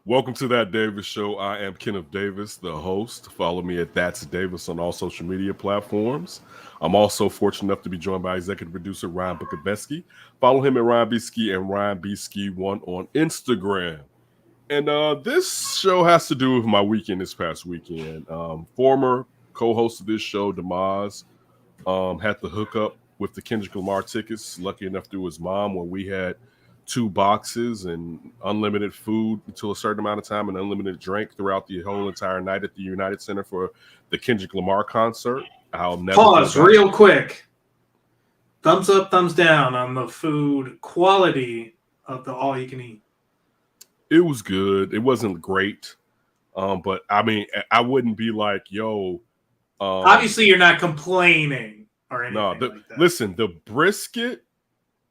Welcome to That Davis Show. I am Kenneth Davis, the host. Follow me at That's Davis on all social media platforms. I'm also fortunate enough to be joined by executive producer Ryan Bukoveski. Follow him at Ryan B. Ski and Ryan B. Ski1 on Instagram. And this show has to do with my weekend this past weekend. Former co-host of this show, Demaz, had the hookup with the Kendrick Lamar tickets. Lucky enough through his mom, where we had 2 boxes and unlimited food until a certain amount of time and unlimited drink throughout the whole entire night at the United Center for the Kendrick Lamar concert. I'll never pause real quick. Thumbs up, thumbs down on the food quality of the all you can eat. It was good. It wasn't great. But I mean, I wouldn't be like, yo. Obviously, you're not complaining or anything like that. Listen, the brisket,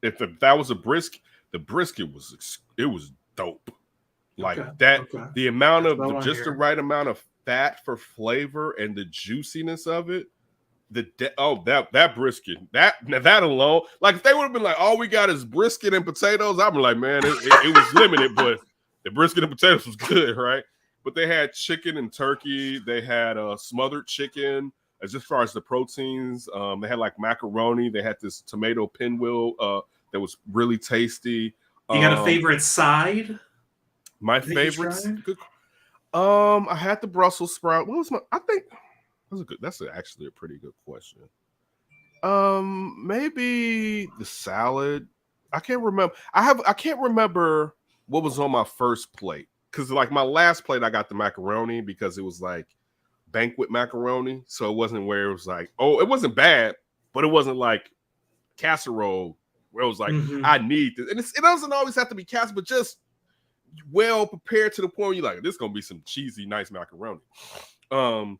if that was a brisket, the brisket was dope. Like that, the amount of just the right amount of fat for flavor and the juiciness of it. That brisket, that alone, like if they would have been like, all we got is brisket and potatoes, I'm like, man, it was limited, but the brisket and potatoes was good, right? But they had chicken and turkey, they had smothered chicken. As far as the proteins, they had like macaroni, they had this tomato pinwheel that was really tasty. You got a favorite side? My favorite. I had the Brussels sprout. What was my? I think that's That's actually a pretty good question. Maybe the salad. I can't remember. I can't remember what was on my first plate, because like my last plate, I got the macaroni because it was like banquet macaroni, so it wasn't where it was like, oh, it wasn't bad, but it wasn't like casserole where it was like, I need this. And it doesn't always have to be casserole, but just well prepared to the point where you're like, this is gonna be some cheesy, nice macaroni. Food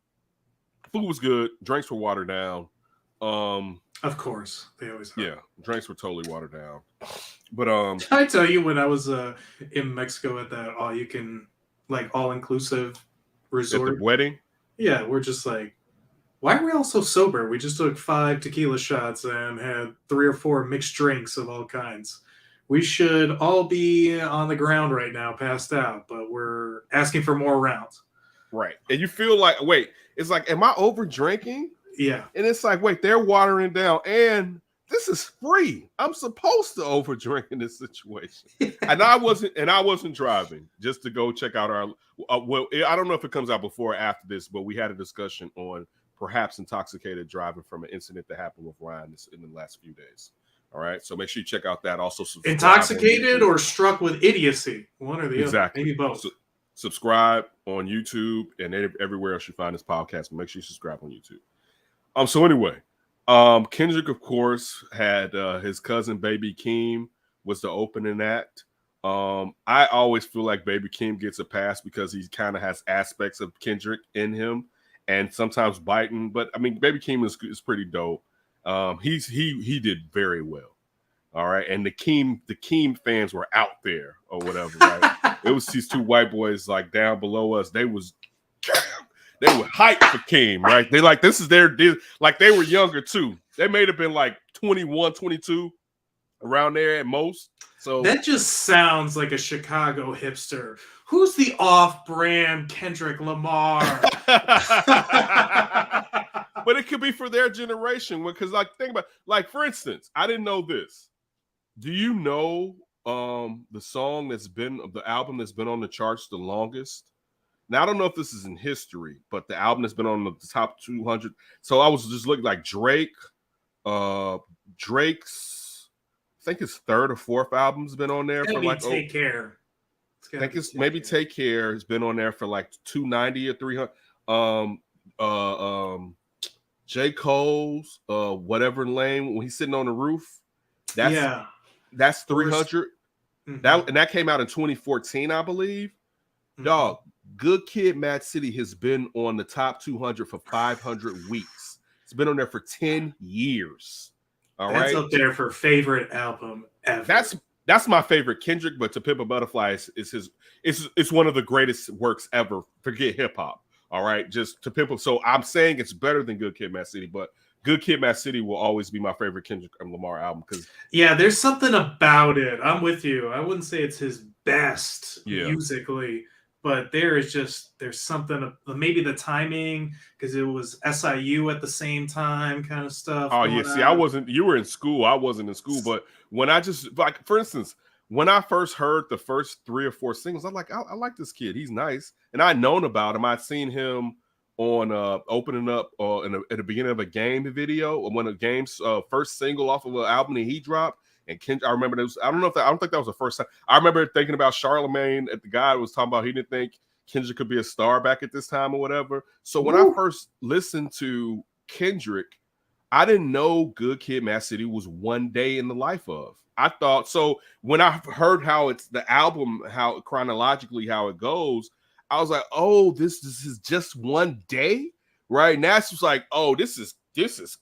was good. Drinks were watered down. Of course, they always are. Yeah, drinks were totally watered down. But did I tell you when I was in Mexico at that all-inclusive resort at the wedding? Yeah, we're just like, why are we all so sober? We just took 5 tequila shots and had 3 or 4 mixed drinks of all kinds. We should all be on the ground right now, passed out, but we're asking for more rounds. Right. And you feel like, wait, it's like, am I over drinking? Yeah. And it's like, wait, they're watering down and this is free. I'm supposed to over drink in this situation. and I wasn't driving, just to go check out our well, I don't know if it comes out before or after this, but we had a discussion on perhaps intoxicated driving from an incident that happened with Ryan in the last few days. All right, so make sure you check out that. Also, intoxicated or struck with idiocy, one or the exactly. other, maybe both. So, subscribe on YouTube and everywhere else you find this podcast. But make sure you subscribe on YouTube. So anyway, Kendrick, of course, had his cousin Baby Keem was the opening act. I always feel like Baby Keem gets a pass because he kind of has aspects of Kendrick in him, and sometimes biting. But I mean, Baby Keem is pretty dope. He did very well. All right, and the Keem fans were out there or whatever. Right? It was these 2 white boys like down below us. They were hyped for Keem, right? They like, this is like they were younger too. They may have been like 21, 22, around there at most. So that just sounds like a Chicago hipster. Who's the off-brand Kendrick Lamar? But it could be for their generation, because like think about, like, for instance, I didn't know this. Do you know the album that's been on the charts the longest? Now, I don't know if this is in history, but the album has been on the top 200. So I was just looking like Drake's, I think his 3rd or 4th album's been on there for like Take Care. I think it's maybe Take Care has been on there for like 290 or 300. J. Cole's Whatever Lane, when he's sitting on the roof, that's 300. That came out in 2014, I believe. Dog, Good Kid, Mad City has been on the top 200 for 500 weeks. It's been on there for 10 years. All right, that's up there for favorite album ever. That's my favorite Kendrick, but To Pimp a Butterfly is one of the greatest works ever. Forget hip hop. All right, just To Pimp. So I'm saying it's better than Good Kid, Mad City, but Good Kid, Mad City will always be my favorite Kendrick Lamar album because there's something about it. I'm with you. I wouldn't say it's his best musically, but there's something, maybe the timing, because it was SIU at the same time, kind of stuff Oh yeah, going see, I on. wasn't. You were in school. I wasn't in school. But when I just like, for instance, when I first heard the first 3 or 4 singles, I'm like, I like this kid. He's nice, and I'd known about him. I'd seen him on opening up at the beginning of a game video when a game's first single off of an album that he dropped. And I remember this. I don't think that was the first time. I remember thinking about Charlemagne. At the guy was talking about he didn't think Kendrick could be a star back at this time or whatever. So when I Woo! first listened to Kendrick, I didn't know Good Kid, Mad City was one day in the life of. I thought so when I heard how it's the album, how chronologically how it goes, I was like, oh, this is just one day, right? Now it's just like, oh, this is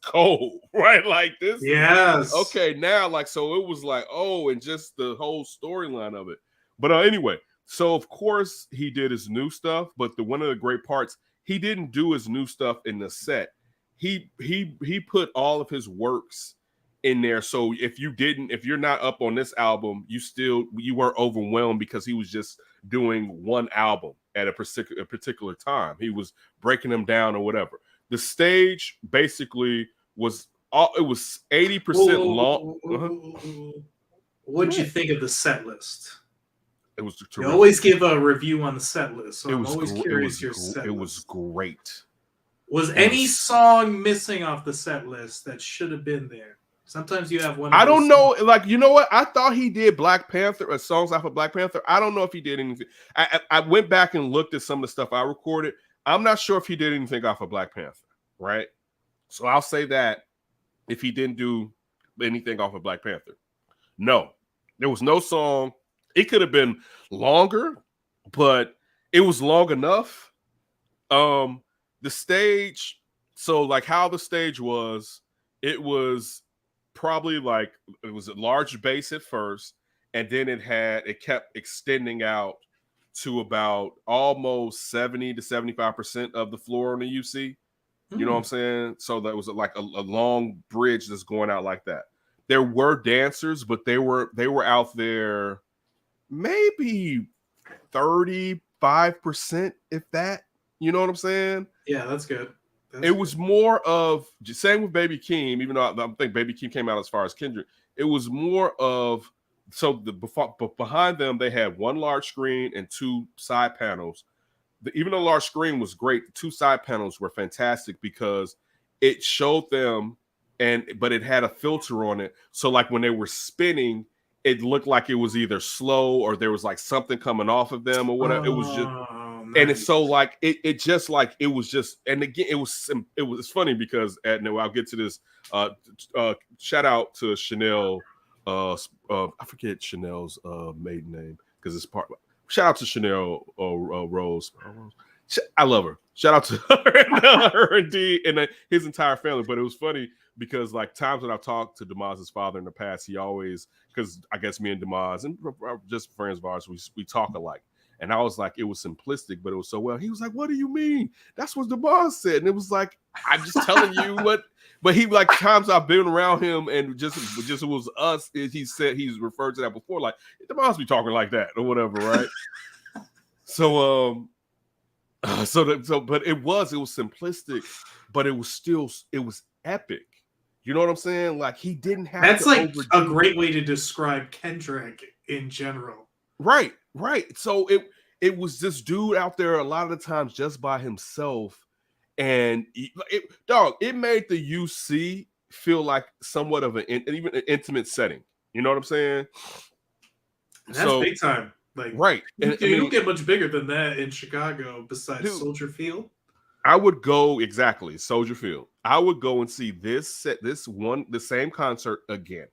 cold, right? Like this is Yes. okay now. Like so, it was like, oh, and just the whole storyline of it. But anyway, so of course he did his new stuff, but one of the great parts, he didn't do his new stuff in the set. He put all of his works in there. So if you're not up on this album, you weren't overwhelmed because he was just doing one album at a particular time. He was breaking them down or whatever. The stage basically was it was 80% long. What'd you think of the set list? It was You terrific. always give a review on the set list, so I'm always curious your set it list. was great. Was any song missing off the set list that should have been there? Sometimes you have one. I don't know. Like, you know what? I thought he did Black Panther or songs off of Black Panther. I don't know if he did anything. I went back and looked at some of the stuff I recorded. I'm not sure if he did anything off of Black Panther, right? So I'll say that if he didn't do anything off of Black Panther. No, there was no song. It could have been longer, but it was long enough. The stage, so like how the stage was, it was probably like it was a large bass at first, and then it kept extending out to about almost 70 to 75% of the floor on the UC. You know what I'm saying? So that was like a long bridge that's going out like that. There were dancers, but they were out there maybe 35%, if that. You know what I'm saying? Yeah, that's good. It was more of same with Baby Keem, even though I think Baby Keem came out as far as Kendrick. It was more of behind them they had one large screen and 2 side panels. Even though the large screen was great, the 2 side panels were fantastic because it showed them, but it had a filter on it. So like when they were spinning, it looked like it was either slow or there was like something coming off of them or whatever. It was just. Nice. And it's so like it just like it was just, and again it's funny because I'll get to this. Shout out to Chanel. I forget Chanel's maiden name because it's part. Shout out to Chanel Rose. I love her. Shout out to her and D and his entire family. But it was funny because like times when I've talked to Demaz's father in the past, he always, because I guess me and Demaz and just friends of ours, we talk alike. And I was like, it was simplistic, but it was so well. He was like, what do you mean? That's what the boss said. And it was like, I'm just telling you what. But he like times I've been around him and just it was us. He said he's referred to that before. Like the boss be talking like that or whatever, right? But it was simplistic, but it was epic. You know what I'm saying? Like he didn't have. That's like a great way to describe Kendrick in general. Right. So it was this dude out there a lot of the times just by himself, and it made the UC feel like somewhat of even an intimate setting. You know what I'm saying? And that's big time. Like right, you don't get much bigger than that in Chicago besides Soldier Field. I would go exactly Soldier Field. I would go and see the same concert again.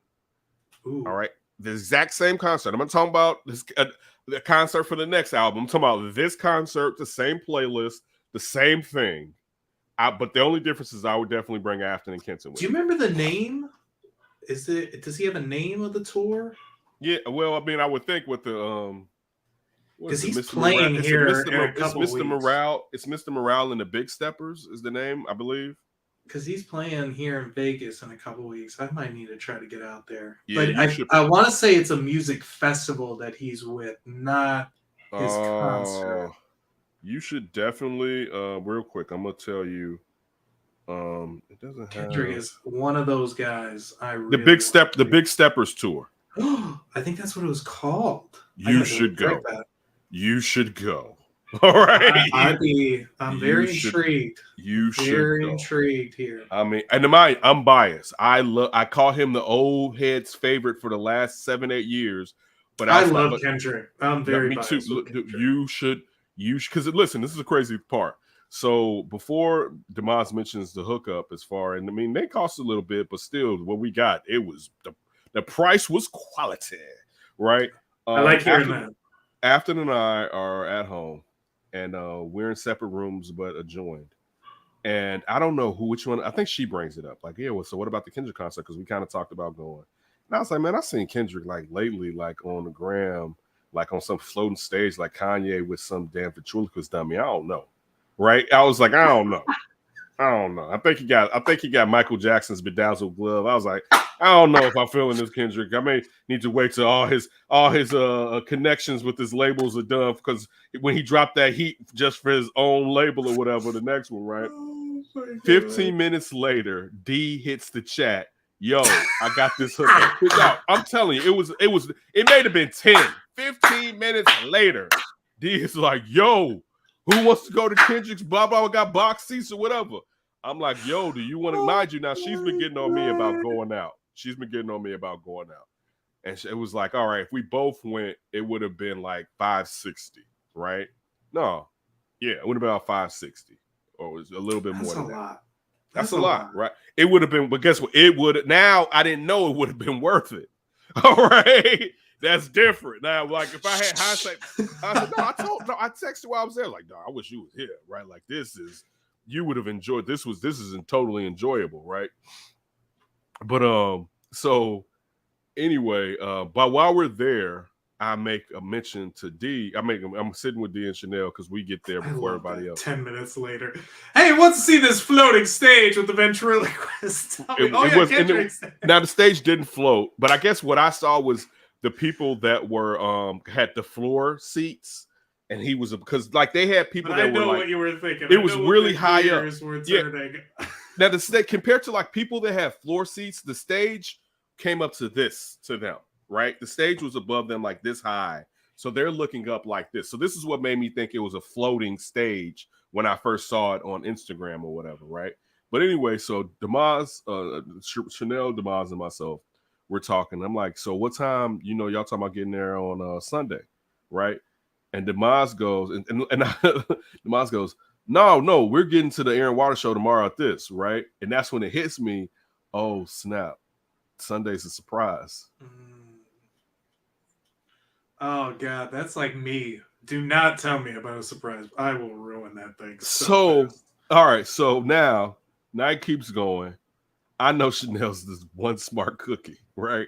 Ooh. All right. The exact same concert. I'm not talking about this the concert for the next album. I'm talking about this concert, the same playlist, the same thing. But the only difference is I would definitely bring Afton and Kenton with. Do you remember the name? Does he have a name of the tour? Yeah, well, I mean, I would think with the because he's playing here in a couple Mr. Morale. It's Mr. Morale and the Big Steppers is the name, I believe. Because he's playing here in Vegas in a couple weeks. I might need to try to get out there. Yeah, but I want to say it's a music festival that he's with, not his concert. You should definitely real quick. I'm gonna tell you. It doesn't Kendrick have is one of those guys I the really big want step. The to Big Steppers tour. I think that's what it was called. I You gotta go should check go. that. You should go. All right. I'm You very should. intrigued. You should Very go. intrigued here. I mean, and to mind, I'm biased. I call him the old head's favorite for the last 7-8 years. But I outside, love but Kendrick. I'm yeah, very me too. biased with Kendrick. You should, because listen, this is the crazy part. So before Demas mentions the hookup, as far, and I mean, they cost a little bit, but still, what we got, it was the price was quality, right? I like hearing that. Afton and I are at home, and we're in separate rooms but adjoined. And I don't know which one. I think she brings it up. Like, yeah, well, so what about the Kendrick concert? Because we kind of talked about going. And I was like, man, I seen Kendrick like lately, like on the gram, like on some floating stage, like Kanye with some damn ventriloquist dummy. I don't know, right? I was like, I don't know. I think he got Michael Jackson's bedazzled glove. I was like, I don't know if I'm feeling this Kendrick. I may need to wait till all his connections with his labels are done, because when he dropped that heat just for his own label or whatever, the next one, right? 15 minutes later, D hits the chat. Yo, I got this hookup. I'm telling you, it may have been 15 minutes later. D is like, yo, who wants to go to Kendrick's? Blah, blah, got box seats or whatever. I'm like, yo, do you want to? Mind you, now she's been getting on me about going out. And it was like, all right, if we both went, it would have been like $560, right? No, yeah, it would have been about $560, or it was a little bit more than that. That's a lot, right? It would have been, but guess what? It would. Now I didn't know it would have been worth it. All right, that's different. Now, like if I had hindsight, I said, I texted while I was there, like, no, I wish you was here, right? Like you would have enjoyed this. This is totally enjoyable, right? But so anyway, but while we're there, I make a mention to D. I'm sitting with D and Chanel because we get there before everybody else. 10 minutes later, hey, wants to see this floating stage with the ventriloquist? Now the stage didn't float, but I guess what I saw was the people that were had the floor seats. And he was because like they had people that were like, what you were thinking. It was really high up. Yeah. Now the stage, compared to like people that have floor seats, the stage came up to them, right? The stage was above them like this high, so they're looking up like this. So this is what made me think it was a floating stage when I first saw it on Instagram or whatever, right? But anyway, so Demas, Chanel, Demas, and myself, we're talking. I'm like, so what time? Y'all talking about getting there on Sunday, right? And Demas goes, and Demas goes, no, we're getting to the Aaron Water show tomorrow at this, right? And that's when it hits me. Oh, snap. Sunday's a surprise. Oh, God, that's like me. Do not tell me about a surprise. I will ruin that thing. So all right, so now it keeps going. I know Chanel's this one smart cookie, right?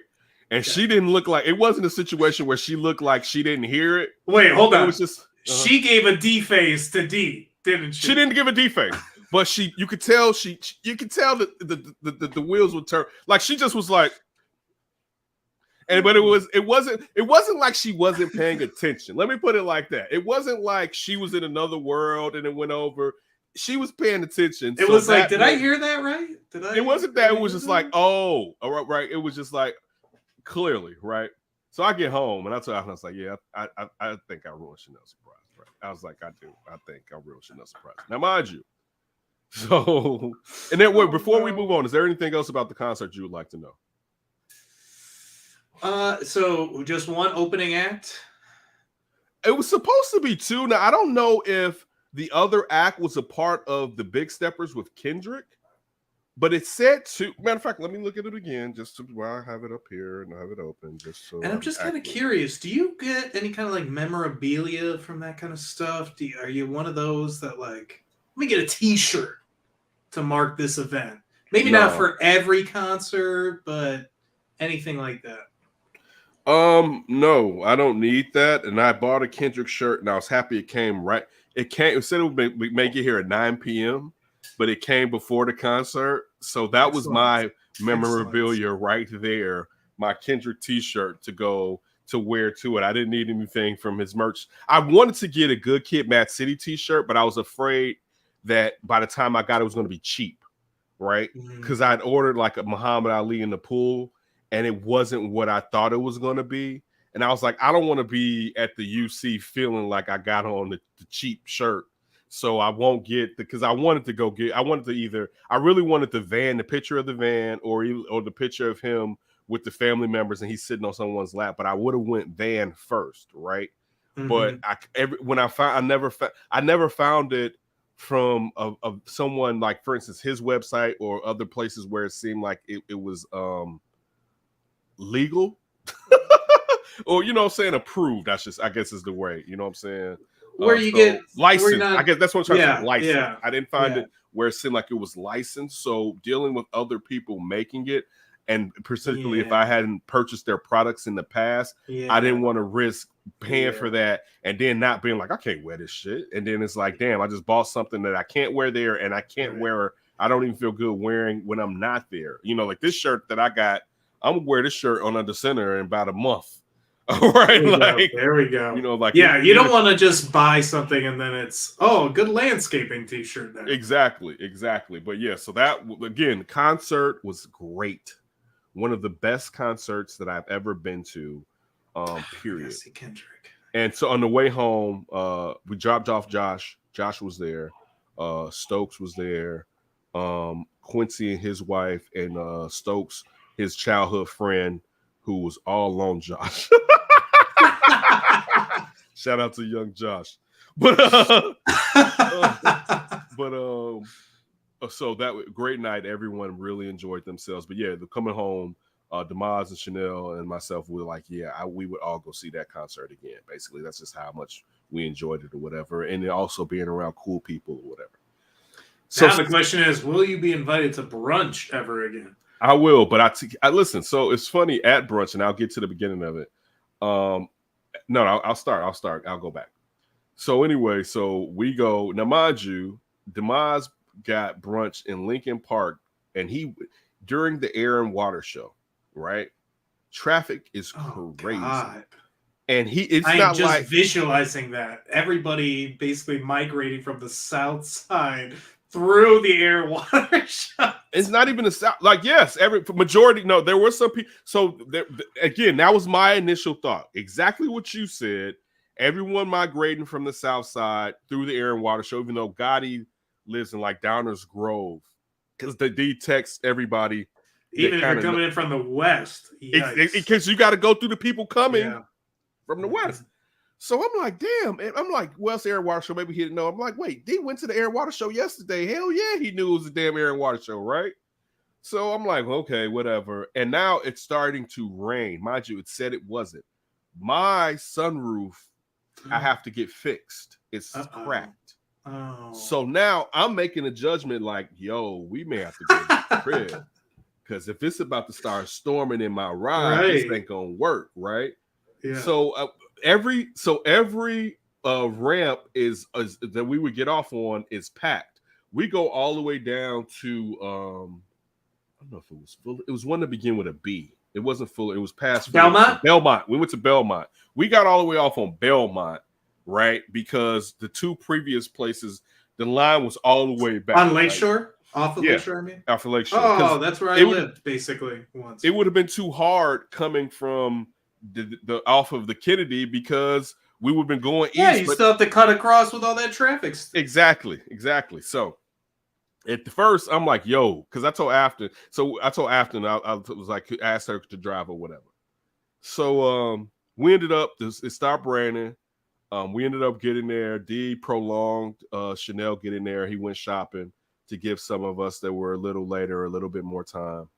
And she didn't look like, it wasn't a situation where she looked like she didn't hear it. Wait, hold on. It was just she gave a D face to D, didn't she? She didn't give a D face, but you could tell that the wheels would turn. Like she just was like, but it wasn't like she wasn't paying attention. Let me put it like that. It wasn't like she was in another world and it went over. She was paying attention. It was like, did I hear that right? It wasn't that. It was just like, oh, all right. It was just like, clearly, right? So I get home and I tell her, I was like, yeah, I think I ruined Chanel's surprise, right? I was like, I think I ruined Chanel's surprise. Now, mind you, so, and then before we move on, is there anything else about the concert you would like to know? So just one opening act? It was supposed to be two. Now, I don't know if the other act was a part of the Big Steppers with Kendrick, but it said two. Matter of fact, let me look at it again just while I have it up here and I have it open. Just so. And I'm just kind of curious. Do you get any kind of like memorabilia from that kind of stuff? Are you one of those that like, let me get a T-shirt to mark this event? Maybe not for every concert, but anything like that. No, I don't need that. And I bought a Kendrick shirt, and I was happy it came right. It said it would make it here at 9 p.m. but it came before the concert. So that was my memorabilia right there, my Kendrick T-shirt to go to wear to it. I didn't need anything from his merch. I wanted to get a Good Kid, Mad City t-shirt, but I was afraid that by the time I got it was going to be cheap, right? Because I'd ordered like a Muhammad Ali in the pool, and it wasn't what I thought it was going to be. And I was like, I don't want to be at the UC feeling like I got on the cheap shirt. So I won't get because I wanted to either, I really wanted the picture of the van or the picture of him with the family members and he's sitting on someone's lap. But I would have went van first, right? But I never found it from of someone like, for instance, his website or other places where it seemed like it was legal. Or, you know what I'm saying, approved. I guess is the way, you know what I'm saying? Where you get licensed. I guess that's what I'm trying to say. Licensed. Yeah, I didn't find it where it seemed like it was licensed. So dealing with other people making it, and particularly if I hadn't purchased their products in the past, I didn't want to risk paying for that and then not being like, I can't wear this shit. And then it's like, damn, I just bought something that I can't wear there and I can't wear. I don't even feel good wearing when I'm not there. You know, like this shirt that I got, I'm gonna wear this shirt on Under Center in about a month. All right, there we go. You know, like you don't want to just buy something and then it's a good landscaping t-shirt there. Exactly. But yeah, so that again, the concert was great. One of the best concerts that I've ever been to. Period. See Kendrick. And so on the way home, we dropped off Josh. Josh was there. Stokes was there. Quincy and his wife, and Stokes, his childhood friend, who was all alone, Josh. Shout out to young Josh. But so that was a great night. Everyone really enjoyed themselves. But yeah, coming home, Demaz and Chanel and myself were like, we would all go see that concert again. Basically, that's just how much we enjoyed it or whatever. And then also being around cool people or whatever. So now the question is, will you be invited to brunch ever again? I will, but I listen. So it's funny at brunch, and I'll get to the beginning of it. No, I'll start. I'll go back. So anyway, so we go. Now, mind you, Demaz got brunch in Lincoln Park, and during the Air and Water show, right? Traffic is crazy. God. And I'm not just like visualizing that. Everybody basically migrating from the south side through the Air Water show. It's not even the south. Like, yes, majority. No, there were some people. So again, that was my initial thought. Exactly what you said. Everyone migrating from the south side through the Air and Water show, even though Gotti lives in like Downers Grove, because the D texts everybody. Even if you're coming in from the west, because you got to go through the people coming from the west. So I'm like, damn. And I'm like, well, it's the Air and Water show. Maybe he didn't know. I'm like, wait, he went to the Air and Water show yesterday. Hell yeah, he knew it was a damn Air and Water show, right? So I'm like, okay, whatever. And now it's starting to rain. Mind you, it said it wasn't. My sunroof, I have to get fixed. It's cracked. Oh. So now I'm making a judgment like, yo, we may have to go to the crib. Because if it's about to start storming in my ride, this ain't gonna work, right? Yeah. So every ramp is that we would get off on is packed. We go all the way down to I don't know if it was full. It was one to begin with a B. It wasn't full. It was past Belmont. Belmont. We went to Belmont. We got all the way off on Belmont, right? Because the two previous places, the line was all the way back on Lakeshore. Off of Lakeshore, I mean? Off of Lakeshore. Oh, that's where I lived, basically, once. It would have been too hard coming from the off of the Kennedy because we would have been going east. Yeah, you still have to cut across with all that traffic. Exactly. So at the first, I'm like, yo, because I told Afton. So I told Afton, I was like, asked her to drive or whatever. So we ended up, it stopped raining. We ended up getting there. D prolonged Chanel getting there. He went shopping to give some of us that were a little later a little bit more time.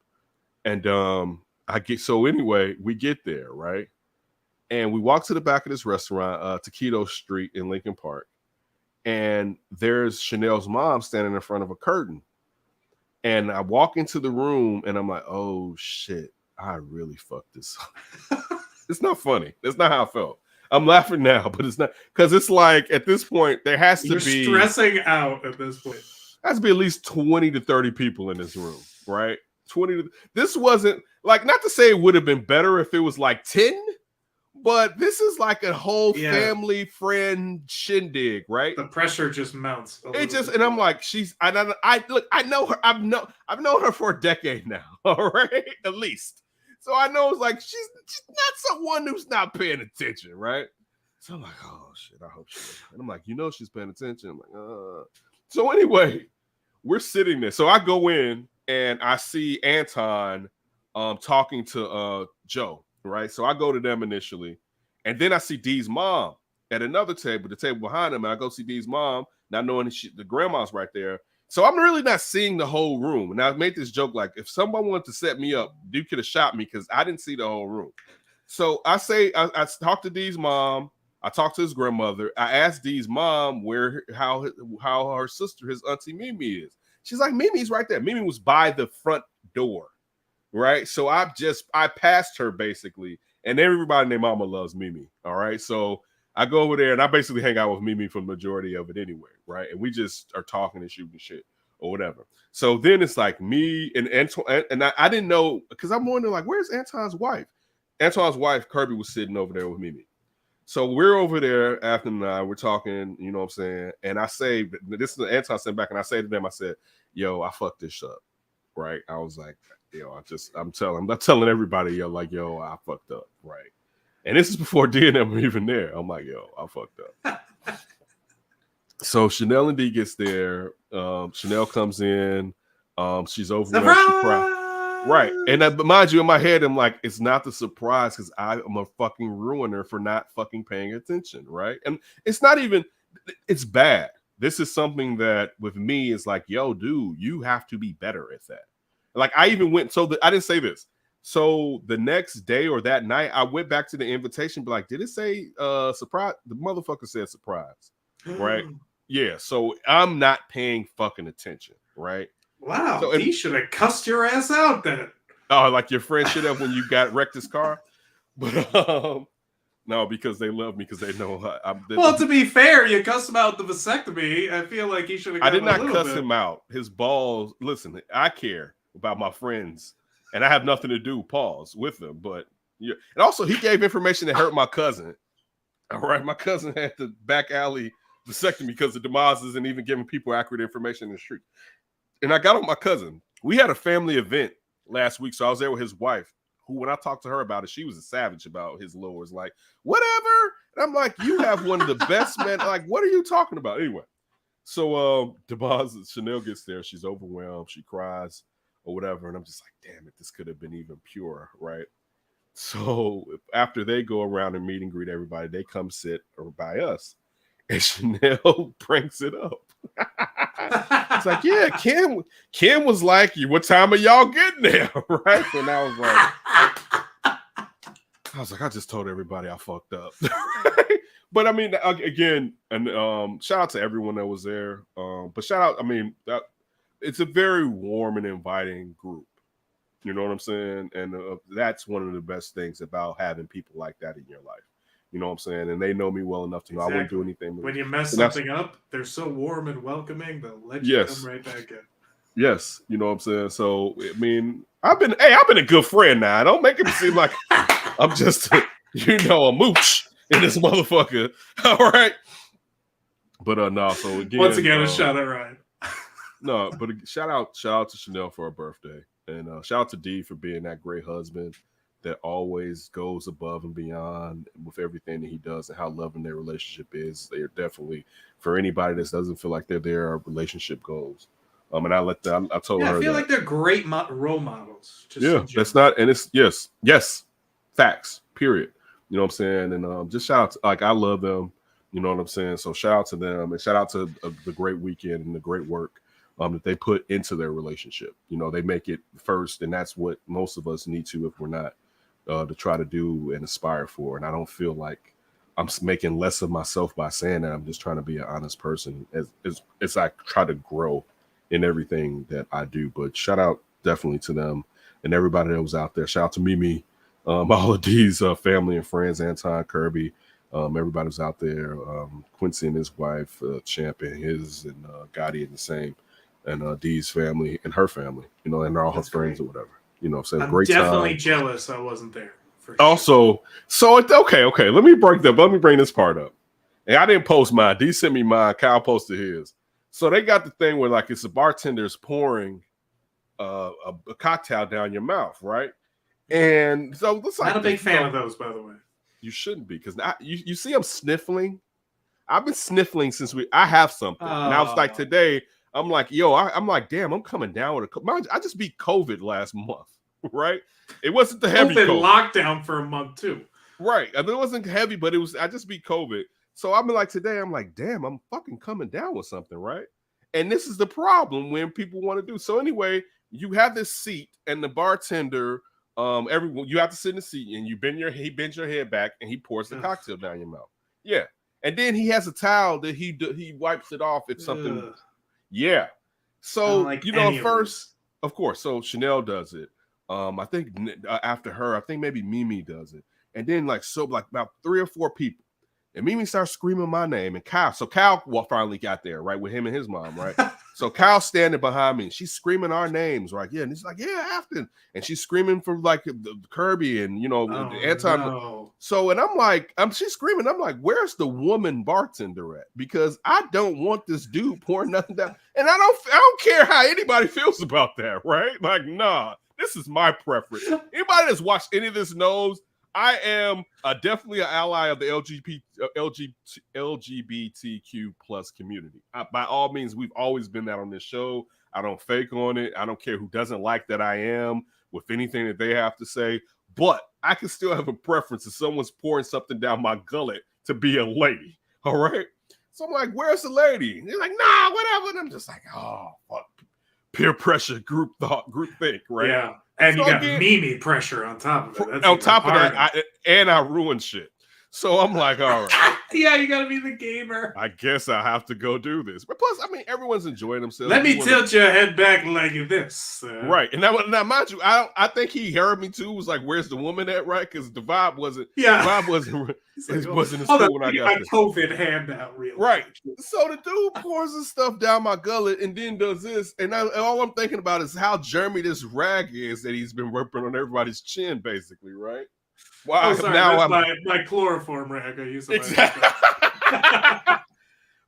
And we get there, right? And we walk to the back of this restaurant, Taquito Street in Lincoln Park. And there's Chanel's mom standing in front of a curtain. And I walk into the room and I'm like, oh shit, I really fucked this up. It's not funny. That's not how I felt. I'm laughing now, but it's not, because it's like at this point, there has to be stressing out at this point. Has to be at least 20 to 30 people in this room, right? This wasn't like, not to say it would have been better if it was like 10, But this is like a whole Yeah. family friend shindig, right? The pressure just mounts. It just, and I'm like, I look, I know her. I've known her for a decade now, all right, at least. So I know it's like she's not someone who's not paying attention, right? So I'm like, oh shit, I hope she is. And I'm like, she's paying attention. I'm like, So anyway, we're sitting there. So I go in and I see Anton talking to Joe, right? So I go to them initially, and then I see Dee's mom at another table, the table behind him, and I go see Dee's mom, not knowing the grandma's right there. So I'm really not seeing the whole room. And I made this joke like, if someone wanted to set me up, you could have shot me because I didn't see the whole room. So I talked to Dee's mom. I talked to his grandmother. I asked Dee's mom how her sister, his auntie Mimi is. She's like, Mimi's right there. Mimi was by the front door, right? So I passed her basically, and everybody and their mama loves Mimi. All right, so I go over there and I basically hang out with Mimi for the majority of it anyway, right? And we just are talking and shooting shit or whatever. So then it's like me and Antoine, and I didn't know because I'm wondering like, where's Anton's wife? Antoine's wife, Kirby, was sitting over there with Mimi. So we're over there after we're talking, you know what I'm saying? And I say, this is Anton sent back, and I say to them, I said, yo, I fucked this up, right? I was like, I'm telling everybody, yo, I fucked up, right? And this is before D and them were even there. I'm like, yo, I fucked up. So Chanel and D gets there. Chanel comes in. She's overwhelmed. She cries. Right. And mind you, in my head, I'm like, it's not the surprise because I'm a fucking ruiner for not fucking paying attention, right? And it's not even, it's bad. This is something that with me is like, yo, dude, you have to be better at that. Like I even went, I didn't say this. So the next day or that night, I went back to the invitation, be like, did it say surprise? The motherfucker said surprise, right? Yeah. So I'm not paying fucking attention, right? Wow, so, he should have cussed your ass out then. Oh, like your friend should have when you got wrecked his car? But no, because they love me because they know Well, to be fair, you cussed him out the vasectomy. I feel like he should have. I did not cuss him out. His balls. Listen, I care about my friends, and I have nothing to do. Pause with them, but yeah. And also, he gave information that hurt my cousin. All right, my cousin had the back alley vasectomy because of demises and even giving people accurate information in the street. And I got on my cousin. We had a family event last week, so I was there with his wife, who, when I talked to her about it, she was a savage about his lowers. Like, whatever. And I'm like, you have one of the best men. Like, what are you talking about? Anyway, so Chanel gets there. She's overwhelmed. She cries or whatever. And I'm just like, damn it, this could have been even purer, right? So after they go around and meet and greet everybody, they come sit by us. And Chanel brings it up. It's like, yeah, Kim was like, what time are y'all getting there? Right? And I was like, I just told everybody I fucked up. But I mean, again, and shout out to everyone that was there. But shout out, I mean, it's a very warm and inviting group. You know what I'm saying? And that's one of the best things about having people like that in your life. You know what I'm saying? And they know me well enough to know I wouldn't do anything. When you mess something up, they're so warm and welcoming, they'll let you come right back in. Yes, you know what I'm saying? So, I mean, I've been a good friend now. Don't make it seem like I'm just, a mooch in this motherfucker. All right. But no, so again. Once again, a shout out, Ryan. No, but shout out to Chanel for her birthday. And shout out to D for being that great husband that always goes above and beyond with everything that he does and how loving their relationship is. They are definitely, for anybody that doesn't feel like they're there, relationship goals. And I told her. I feel like they're great role models. That's not, and it's yes, facts. Period. You know what I'm saying? And just shout out to, like, I love them. You know what I'm saying? So shout out to them and shout out to the great weekend and the great work that they put into their relationship. You know, they make it first, and that's what most of us need to if we're not to try to do and aspire for. And I don't feel like I'm making less of myself by saying that. I'm just trying to be an honest person as I try to grow in everything that I do. But shout out definitely to them and everybody that was out there. Shout out to Mimi, all of these family and friends, Anton, Kirby, everybody was out there. Quincy and his wife, Champ and his, and Gotti and the same, and Dee's family and her family, and all her friends or whatever. You know, so I'm great definitely time. jealous I wasn't there. Also, so it's okay. Let me bring this part up. And I didn't post mine. D sent me mine. Kyle posted his. So they got the thing where like it's a bartender's pouring a cocktail down your mouth, right? And so it's like not a big fan of those, by the way. You shouldn't be because you see I'm sniffling. I've been sniffling since I have something. And I was like today, I'm like, yo, I'm like, damn, I'm coming down with I just beat COVID last month, right? It wasn't the heavy COVID. Lockdown for a month too. Right. I mean, it wasn't heavy, but I just beat COVID. So I'm like today, I'm like, damn, I'm fucking coming down with something, right? And this is the problem when people want to do. So anyway, you have this seat and the bartender, everyone, you have to sit in the seat and he bends your head back and he pours the cocktail down your mouth. Yeah. And then he has a towel that he wipes it off if something. Ugh. Yeah. So, like first, of course, so Chanel does it. I think after her, I think maybe Mimi does it. And then like about 3 or 4 people. And Mimi starts screaming my name. And Kyle finally got there, right, with him and his mom, right? So Kyle's standing behind me. And she's screaming our names, right? Yeah. And he's like, yeah, Afton. And she's screaming for like the Kirby and, Anton. No. So, and I'm like, she's screaming. I'm like, where's the woman bartender at? Because I don't want this dude pouring nothing down. And I don't care how anybody feels about that, right? Like, nah, this is my preference. Anybody that's watched any of this knows I am definitely an ally of the LGBTQ plus community. By all means, we've always been that on this show. I don't fake on it. I don't care who doesn't like that I am with anything that they have to say. But I can still have a preference if someone's pouring something down my gullet to be a lady. All right? So I'm like, where's the lady? And they're like, nah, whatever. And I'm just like, oh, fuck. Peer pressure, group think, right? Yeah. And so you got Mimi pressure on top of it. On top of that, I ruined shit. So I'm like, all right. Yeah, you got to be the gamer. I guess I have to go do this. But plus, I mean, everyone's enjoying themselves. Let me tilt your head back like this. Right. And now, mind you, I think he heard me too. Was like, where's the woman at, right? Because the vibe wasn't. Yeah. The vibe wasn't as cool when I got there. COVID handout, really. Right. So the dude pours his stuff down my gullet and then does this. And all I'm thinking about is how germy this rag is that he's been working on everybody's chin, basically, right? Wow, now I'm my chloroform rag I use. Exactly.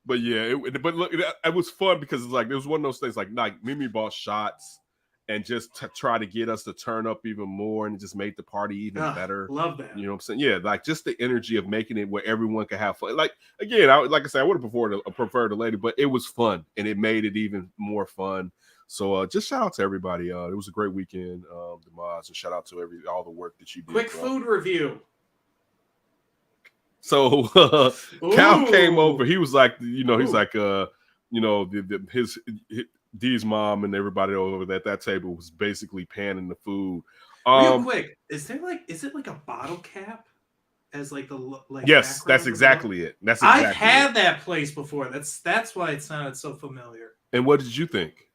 But yeah, but look, it was fun because it's like it was one of those things like Mimi bought shots and just try to get us to turn up even more, and it just made the party even better. Love that. You know what I'm saying? Yeah, like just the energy of making it where everyone can have fun. Like again, like I said, I would have preferred a lady, but it was fun and it made it even more fun. So just shout out to everybody. It was a great weekend, Demoz, and shout out to all the work that you did. Quick food review. So Cal came over. He was like, he's like, his D's mom and everybody over at that table was basically panning the food. Real quick, is it like a bottle cap? As like the yes, that's exactly it. That's exactly I've had that place before. That's why it sounded so familiar. And what did you think?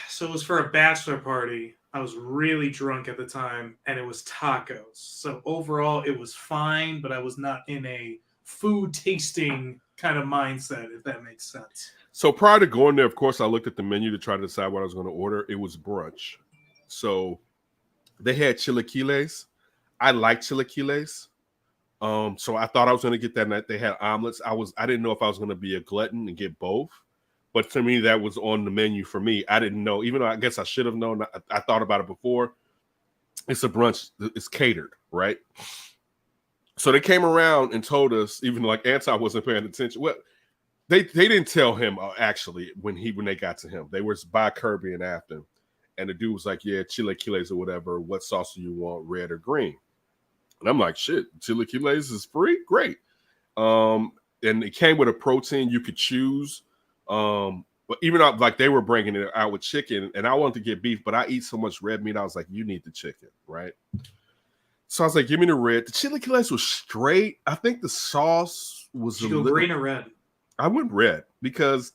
So it was for a bachelor party. I was really drunk at the time, and it was tacos. So overall, it was fine, but I was not in a food tasting kind of mindset, if that makes sense. So prior to going there, of course, I looked at the menu to try to decide what I was going to order. It was brunch. So they had chilaquiles. I like chilaquiles. So I thought I was going to get that night. They had omelets. I didn't know if I was going to be a glutton and get both. But to me, that was on the menu for me. I didn't know, even though I guess I should have known. I thought about it before. It's a brunch. It's catered, right? So they came around and told us, even like Anton wasn't paying attention. Well, they didn't tell him actually when they got to him. They were by Kirby and Afton. And the dude was like, yeah, chilaquiles or whatever. What sauce do you want, red or green? And I'm like, shit, chilaquiles is free? Great. And it came with a protein you could choose. But even though like they were bringing it out with chicken and I wanted to get beef, but I eat so much red meat, I was like, you need the chicken, right? So I was like, give me the red. The chilaquiles was straight. I think the sauce was a little green or red. I went red because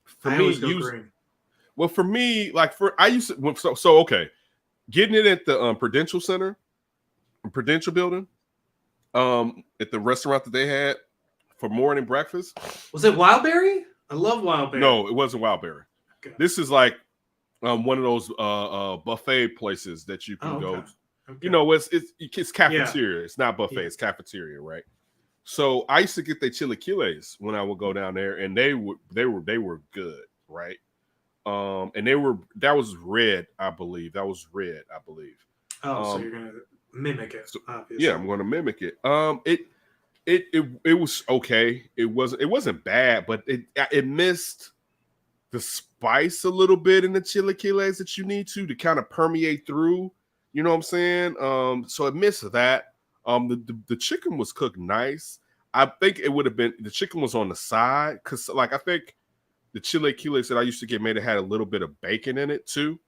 for me, green. Well, for me, like I used to so okay, getting it at the Prudential Center, Prudential Building, at the restaurant that they had for morning breakfast. Was it Wildberry? I love Wildberry. No, it wasn't Wildberry. Okay. This is like one of those buffet places that you can go. You Okay. know, it's Yeah. cafeteria. It's not buffet. Yeah. It's cafeteria, right? So I used to get their chilaquiles when I would go down there, and they were good, right? And that was red, I believe. That was red, I believe. Oh, so Um, you're gonna mimic it, so yeah, obviously. I'm going to mimic it. It was okay. It wasn't bad, but it missed the spice a little bit in the chilaquiles that you need to kind of permeate through. You know what I'm saying? So it missed that. The chicken was cooked nice. I think it would have been the chicken was on the side because like I think the chilaquiles that I used to get made it had a little bit of bacon in it too.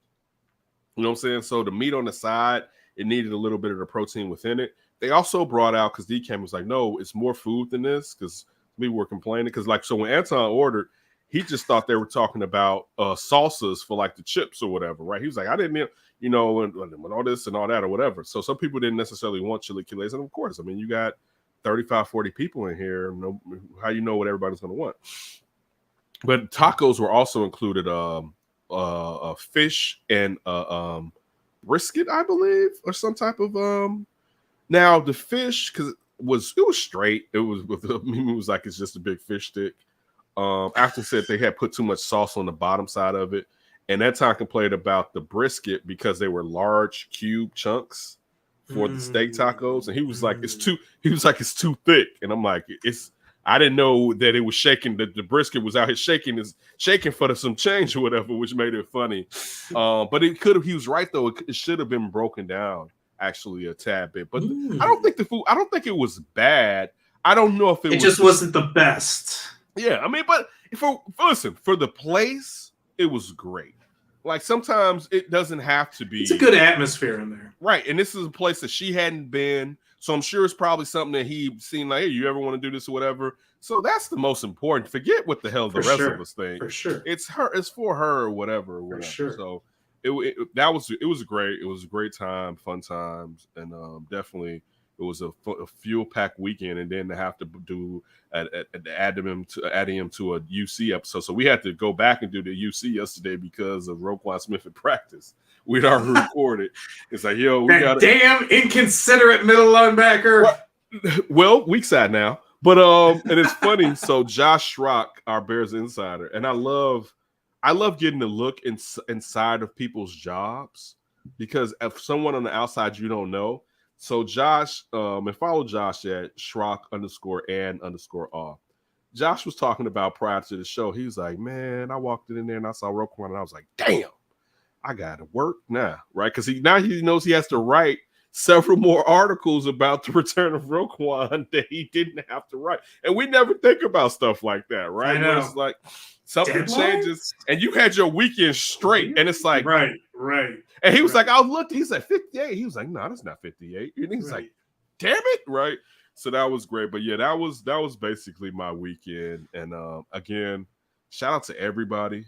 You know what I'm saying? So the meat on the side, it needed a little bit of the protein within it. They also brought out because DK was like, no, it's more food than this because we were complaining. Because like, so when Anton ordered, he just thought they were talking about salsas for like the chips or whatever, right? He was like, I didn't, when all this and all that or whatever. So some people didn't necessarily want chilaquiles. And of course, I mean, you got 35, 40 people in here. How you know what everybody's going to want? But tacos were also included fish and brisket, I believe, or some type of Now the fish, because it was straight. It was with it was like it's just a big fish stick. After said they had put too much sauce on the bottom side of it, and that time complained about the brisket because they were large cube chunks for the steak tacos, and he was like, it's too. He was like, it's too thick, and I'm like, it's. I didn't know that it was shaking. That the brisket was out here shaking for some change or whatever, which made it funny. But it could have. He was right though. It should have been broken down actually a tad bit. But I don't think the food. I don't think it was bad. I don't know if it was. Just wasn't the best. Yeah, I mean, but listen, for the place, it was great. Like sometimes it doesn't have to be. It's a good atmosphere in there, right? And this is a place that she hadn't been, so I'm sure it's probably something that he seen like, hey, you ever want to do this or whatever. So that's the most important. Forget what the hell the rest of us think. For sure, it's her. It's for her or whatever. Or whatever. For sure. So it was great. It was a great time, fun times, and definitely. It was a fuel pack weekend, and then to have to do adding him to a UC episode. So we had to go back and do the UC yesterday because of Roquan Smith at practice. We'd already recorded. It's like, yo, we got damn inconsiderate middle linebacker. Well, weak side now, but and it's funny. So Josh Schrock, our Bears insider, and I love getting to look inside of people's jobs because if someone on the outside you don't know. So Josh, and follow Josh at Schrock_and_off. Josh was talking about prior to the show. He was like, man, I walked in there and I saw Roquan and I was like, damn, I got to work now, right? Because he knows he has to write several more articles about the return of Roquan that he didn't have to write. And we never think about stuff like that, right? I know. It's like something changes and you had your weekend straight and it's like, right. And he was like, I looked, he's like 58. He was like, no, that's not 58. And he's like, damn it, right? So that was great. But yeah, that was basically my weekend. And again, shout out to everybody.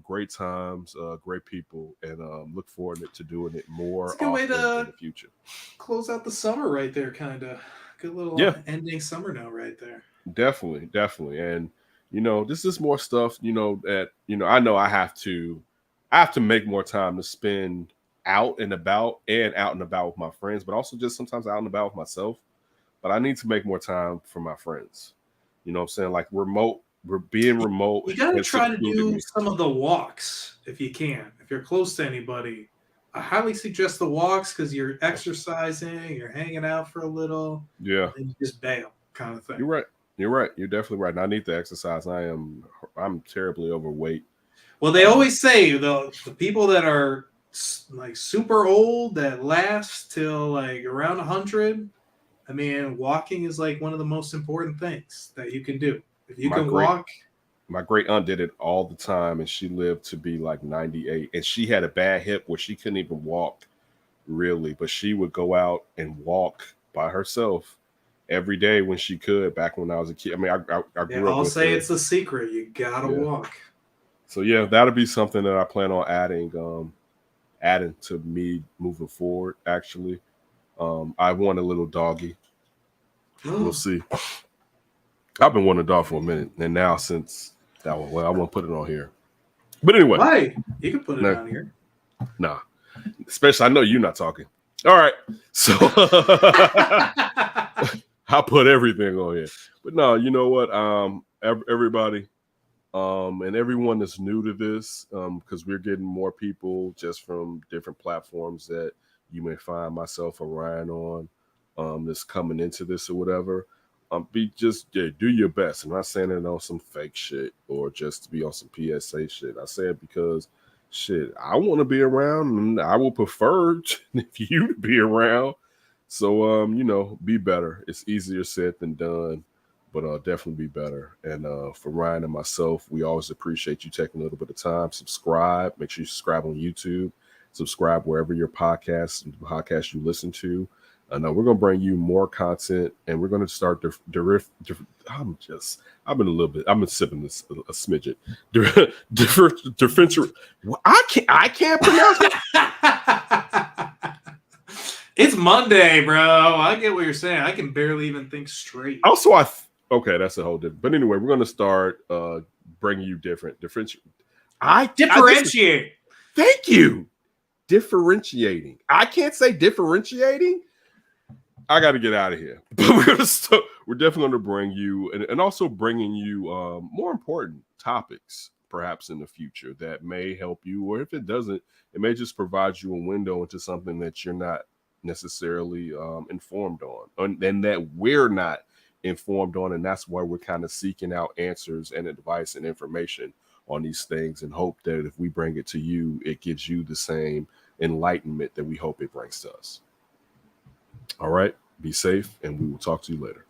Great times, great people, and look forward to doing it more often in the future. Close out the summer right there, kind of. Good little ending summer note right there. Definitely. And this is more stuff, that I know I have to make more time to spend out and about with my friends, but also just sometimes out and about with myself. But I need to make more time for my friends. You know what I'm saying? Like we're being remote. You got to try to do some of the walks if you can. If you're close to anybody, I highly suggest the walks because you're exercising, you're hanging out for a little. Yeah. And you just bail kind of thing. You're right. You're definitely right. And I need to exercise. I'm terribly overweight. Well, they always say the people that are like super old that last till like around 100. I mean, walking is like one of the most important things that you can do. If you can walk. My great aunt did it all the time, and she lived to be like 98. And she had a bad hip where she couldn't even walk, really. But she would go out and walk by herself every day when she could. Back when I was a kid, I mean, I grew up. I'll say it's the secret. You gotta walk. So yeah, that'll be something that I plan on adding to me moving forward. Actually, I want a little doggy. We'll see. I've been wanting a dog for a minute, and now since that one, I won't put it on here. But anyway, why? You can put it on here. Nah, especially I know you're not talking. All right. So I put everything on here. But no, you know what? Everybody, and everyone that's new to this, because we're getting more people just from different platforms that you may find myself or Ryan on, that's coming into this or whatever. Be just do your best. I'm not saying it on some fake shit or just to be on some PSA shit. I say it because shit, I want to be around, and I will prefer if you to be around. So be better. It's easier said than done, but definitely be better. And for Ryan and myself, we always appreciate you taking a little bit of time. Subscribe. Make sure you subscribe on YouTube. Subscribe wherever your podcast you listen to. We're gonna bring you more content, and we're gonna start. I've been a little bit. I've been sipping this a smidget. Differential. I can't pronounce it. It's Monday, bro. I get what you're saying. I can barely even think straight. Also, okay, that's a whole different. But anyway, we're gonna start bringing you differentiate. Thank you. Differentiating. I can't say differentiating. I got to get out of here. But we're definitely going to bring you and also bringing you more important topics perhaps in the future that may help you, or if it doesn't, it may just provide you a window into something that you're not necessarily informed on, and that we're not informed on. And that's why we're kind of seeking out answers and advice and information on these things, and hope that if we bring it to you, it gives you the same enlightenment that we hope it brings to us. All right, be safe, and we will talk to you later.